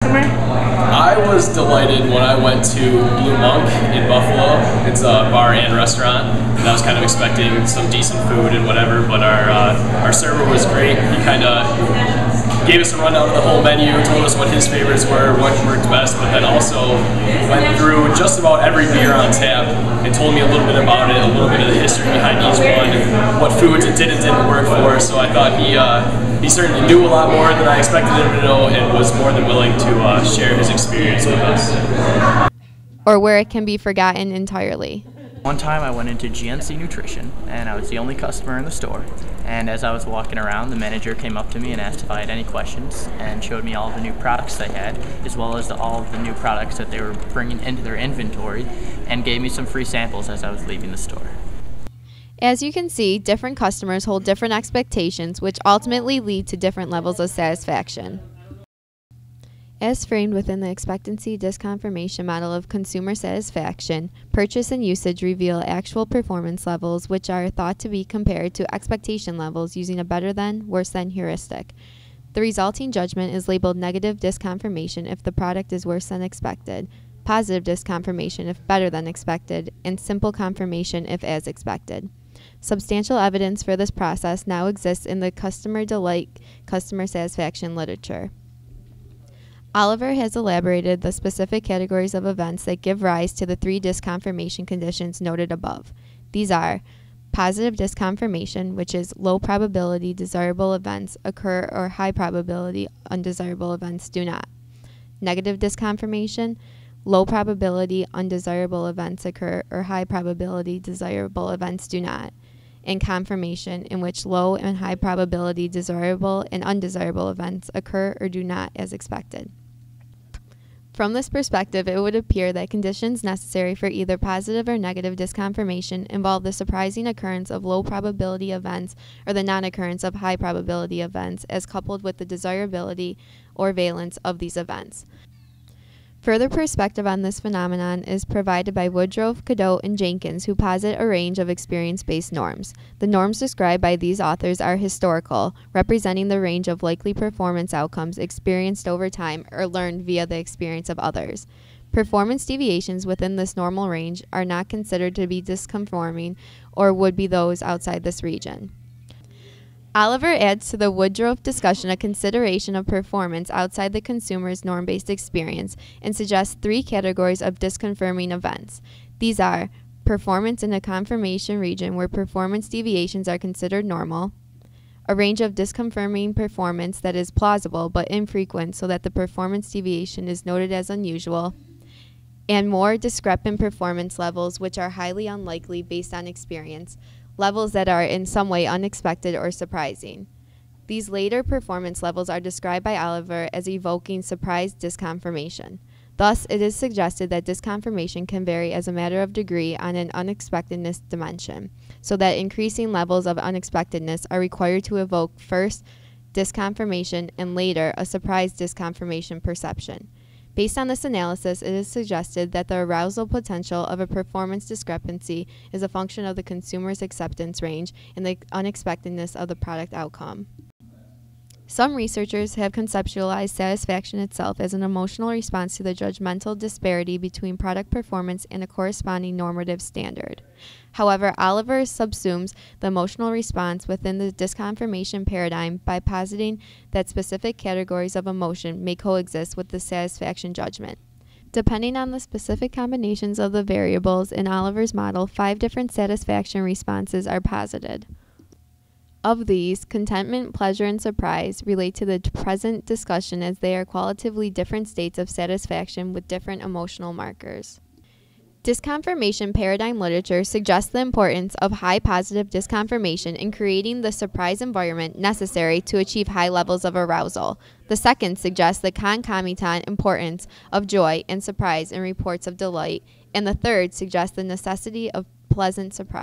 I was delighted when I went to Blue Monk in Buffalo. It's a bar and restaurant, and I was kind of expecting some decent food and whatever, but our server was great. He kind of gave us a rundown of the whole menu, told us what his favorites were, what worked best, but then also went through just about every beer on tap and told me a little bit about it, a little bit of the history behind each one, and what foods it did and didn't work for. So I thought he certainly knew a lot more than I expected him to know, and was more than willing to share his experience with us. Or where it can be forgotten entirely. One time I went into GNC Nutrition, and I was the only customer in the store. And as I was walking around, the manager came up to me and asked if I had any questions, and showed me all of the new products they had, as well as all of the new products that they were bringing into their inventory, and gave me some free samples as I was leaving the store. As you can see, different customers hold different expectations, which ultimately lead to different levels of satisfaction. As framed within the expectancy disconfirmation model of consumer satisfaction, purchase and usage reveal actual performance levels which are thought to be compared to expectation levels using a better than, worse than heuristic. The resulting judgment is labeled negative disconfirmation if the product is worse than expected, positive disconfirmation if better than expected, and simple confirmation if as expected. Substantial evidence for this process now exists in the customer delight, customer satisfaction literature. Oliver has elaborated the specific categories of events that give rise to the three disconfirmation conditions noted above. These are positive disconfirmation, which is low probability desirable events occur or high probability undesirable events do not. Negative disconfirmation, low probability undesirable events occur or high probability desirable events do not. And confirmation, in which low and high probability desirable and undesirable events occur or do not as expected. From this perspective, it would appear that conditions necessary for either positive or negative disconfirmation involve the surprising occurrence of low probability events or the non-occurrence of high probability events as coupled with the desirability or valence of these events. Further perspective on this phenomenon is provided by Woodruff, Cadotte, and Jenkins, who posit a range of experience-based norms. The norms described by these authors are historical, representing the range of likely performance outcomes experienced over time or learned via the experience of others. Performance deviations within this normal range are not considered to be disconforming or would be those outside this region. Oliver adds to the Woodruff discussion a consideration of performance outside the consumer's norm-based experience and suggests three categories of disconfirming events. These are performance in a confirmation region where performance deviations are considered normal, a range of disconfirming performance that is plausible but infrequent so that the performance deviation is noted as unusual, and more discrepant performance levels which are highly unlikely based on experience, levels that are in some way unexpected or surprising. These later performance levels are described by Oliver as evoking surprise disconfirmation. Thus, it is suggested that disconfirmation can vary as a matter of degree on an unexpectedness dimension, so that increasing levels of unexpectedness are required to evoke first disconfirmation and later a surprise disconfirmation perception. Based on this analysis, it is suggested that the arousal potential of a performance discrepancy is a function of the consumer's acceptance range and the unexpectedness of the product outcome. Some researchers have conceptualized satisfaction itself as an emotional response to the judgmental disparity between product performance and a corresponding normative standard. However, Oliver subsumes the emotional response within the disconfirmation paradigm by positing that specific categories of emotion may coexist with the satisfaction judgment. Depending on the specific combinations of the variables in Oliver's model, 5 different satisfaction responses are posited. Of these, contentment, pleasure, and surprise relate to the present discussion as they are qualitatively different states of satisfaction with different emotional markers. Disconfirmation paradigm literature suggests the importance of high positive disconfirmation in creating the surprise environment necessary to achieve high levels of arousal. The second suggests the concomitant importance of joy and surprise in reports of delight, and the third suggests the necessity of pleasant surprise.